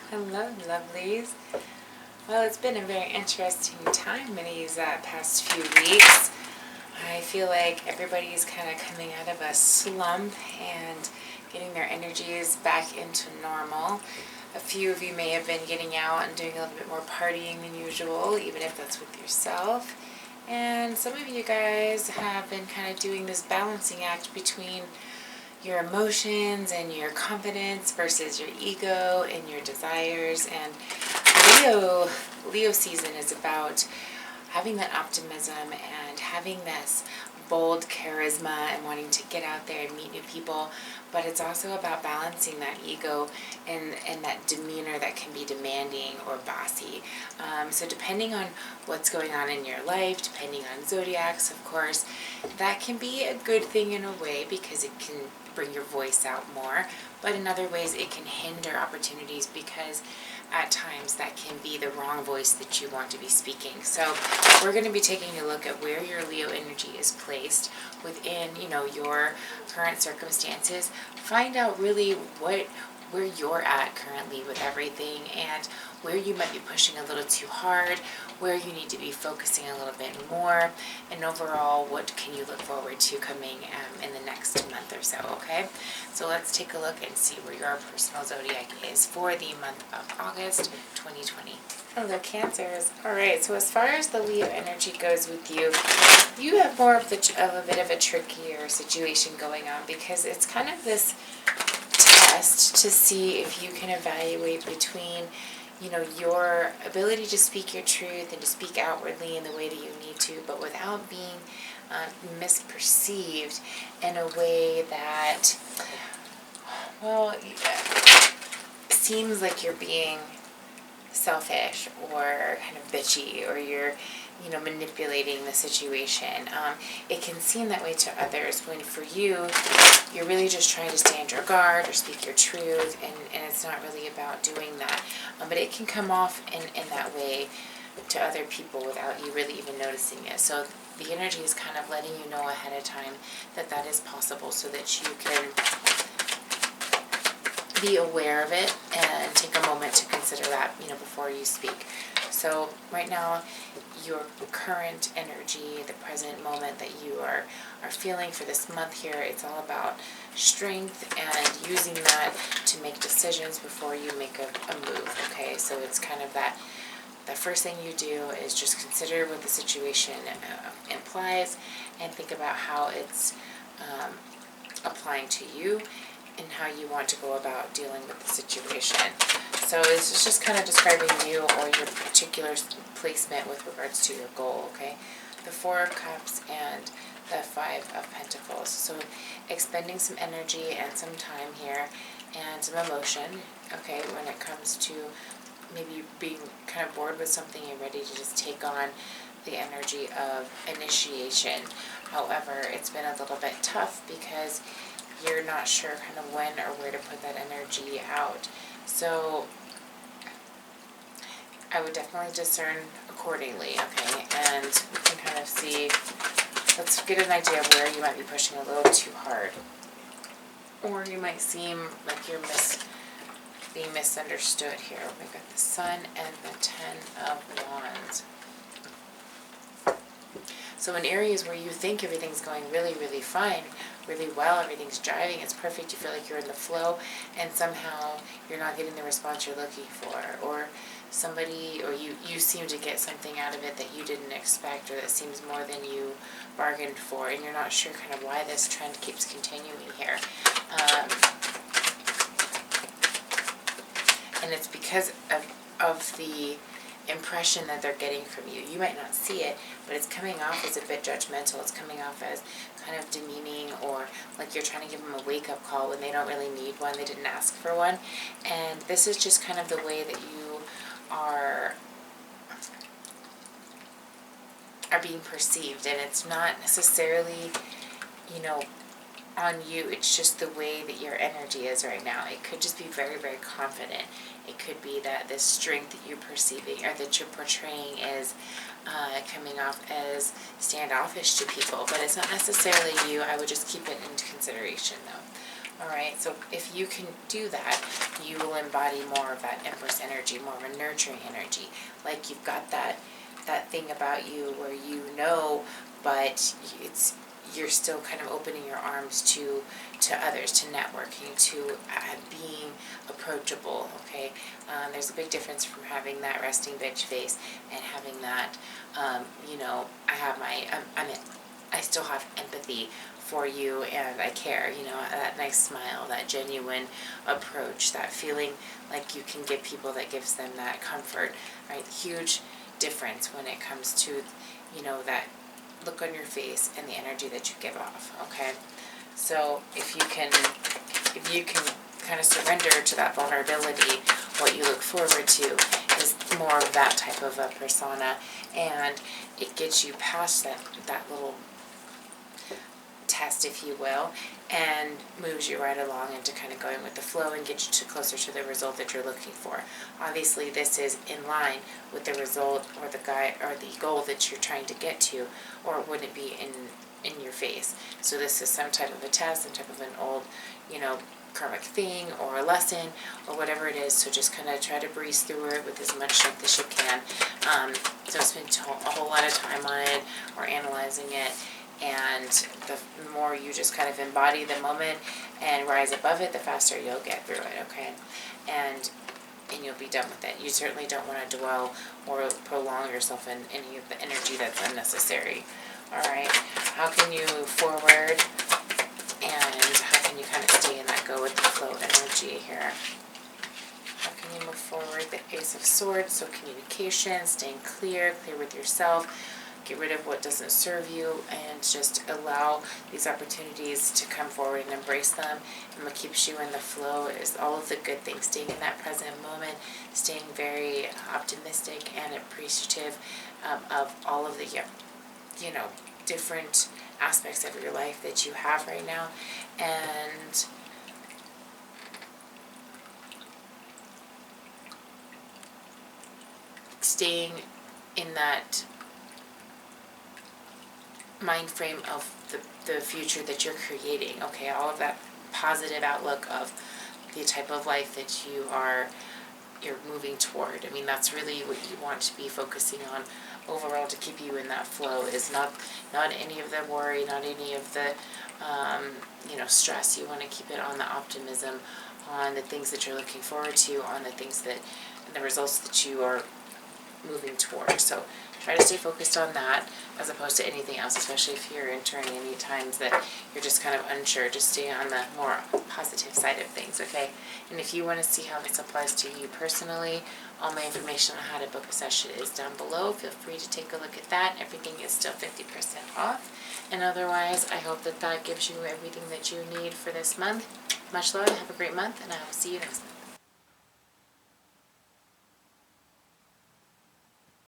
Hello, lovelies. Well, it's been a very interesting time in these past few weeks. I feel like everybody's kind of coming out of a slump and getting their energies back into normal. A few of you may have been getting out and doing a little bit more partying than usual, even if that's with yourself. And some of you guys have been kind of doing this balancing act between your emotions and your confidence versus your ego and your desires. And Leo season is about having that optimism and having this bold charisma and wanting to get out there and meet new people, but it's also about balancing that ego and that demeanor that can be demanding or bossy. So depending on what's going on in your life, depending on zodiacs, of course, that can be a good thing in a way because it can bring your voice out more, but in other ways it can hinder opportunities because at times that can be the wrong voice that you want to be speaking. So we're going to be taking a look at where your Leo energy is placed within, your current circumstances. Find out really where you're at currently with everything and where you might be pushing a little too hard, where you need to be focusing a little bit more, and overall, what can you look forward to coming in the next month or so, okay? So let's take a look and see where your personal zodiac is for the month of August 2020. Hello, Cancers. All right, so as far as the Leo energy goes with you, you have more of a bit of a trickier situation going on because it's kind of this test to see if you can evaluate between your ability to speak your truth and to speak outwardly in the way that you need to, but without being misperceived in a way that, seems like you're being selfish or kind of bitchy, or you're manipulating the situation. It can seem that way to others when for you, you're really just trying to stand your guard or speak your truth, and it's not really about doing that. But it can come off in that way to other people without you really even noticing it. So the energy is kind of letting you know ahead of time that is possible so that you can be aware of it and take a moment to consider that, before you speak. So right now, your current energy, the present moment that you are feeling for this month here, it's all about strength and using that to make decisions before you make a move, okay? So it's kind of that the first thing you do is just consider what the situation implies and think about how it's applying to you and how you want to go about dealing with the situation. So this is just kind of describing you or your particular placement with regards to your goal, okay? The Four of Cups and the Five of Pentacles. So expending some energy and some time here and some emotion, okay, when it comes to maybe being kind of bored with something and ready to just take on the energy of initiation. However, it's been a little bit tough because you're not sure kind of when or where to put that energy out. So I would definitely discern accordingly, okay? And we can kind of see, let's get an idea of where you might be pushing a little too hard. Or you might seem like you're being misunderstood here. We've got the Sun and the Ten of Wands. So in areas where you think everything's going really, really fine, really well, everything's driving, it's perfect, you feel like you're in the flow, and somehow you're not getting the response you're looking for, or somebody, or you seem to get something out of it that you didn't expect, or that seems more than you bargained for, and you're not sure kind of why this trend keeps continuing here. And it's because of the impression that they're getting from you. You might not see it, but it's coming off as a bit judgmental. It's coming off as kind of demeaning, or like you're trying to give them a wake-up call when they don't really need one. They didn't ask for one. And this is just kind of the way that you are being perceived, and it's not necessarily, on you. It's just the way that your energy is right now. It could just be very, very confident. It could be that this strength that you're perceiving or that you're portraying is coming off as standoffish to people, but it's not necessarily you. I would just keep it into consideration, though. All right, so if you can do that, you will embody more of that Empress energy, more of a nurturing energy. Like you've got that thing about you where you know, but you're still kind of opening your arms to others, to networking, to being approachable. Okay, there's a big difference from having that resting bitch face and having that. I still have empathy for you, and I care, that nice smile, that genuine approach, that feeling like you can give people that gives them that comfort, right? Huge difference when it comes to, that look on your face and the energy that you give off, okay? So if you can kind of surrender to that vulnerability, what you look forward to is more of that type of a persona, and it gets you past that little test, if you will, and moves you right along into kind of going with the flow and gets you closer to the result that you're looking for. Obviously, this is in line with the result or the goal that you're trying to get to, or it wouldn't be in your face. So this is some type of a test, some type of an old, karmic thing or a lesson or whatever it is. So just kind of try to breeze through it with as much strength as you can. Don't spend a whole lot of time on it or analyzing it. And the more you just kind of embody the moment and rise above it, the faster you'll get through it, okay? And you'll be done with it. You certainly don't want to dwell or prolong yourself in any of the energy that's unnecessary. All right, how can you move forward, and how can you kind of stay in that go with the flow energy here? How can you move forward? The Ace of Swords, so communication, staying clear with yourself. Get rid of what doesn't serve you and just allow these opportunities to come forward and embrace them. And what keeps you in the flow is all of the good things, staying in that present moment, staying very optimistic and appreciative of all of the, different aspects of your life that you have right now. And staying in that mind frame of the future that you're creating, okay? All of that positive outlook of the type of life that you're moving toward. I mean, that's really what you want to be focusing on overall to keep you in that flow, is not any of the worry, not any of the stress. You want to keep it on the optimism, on the things that you're looking forward to, on the things and the results that you are moving toward. So try to stay focused on that as opposed to anything else, especially if you're entering any times that you're just kind of unsure. Just stay on the more positive side of things, okay? And if you want to see how this applies to you personally, all my information on how to book a session is down below. Feel free to take a look at that. Everything is still 50% off. And otherwise, I hope that gives you everything that you need for this month. Much love, have a great month, and I will see you next month.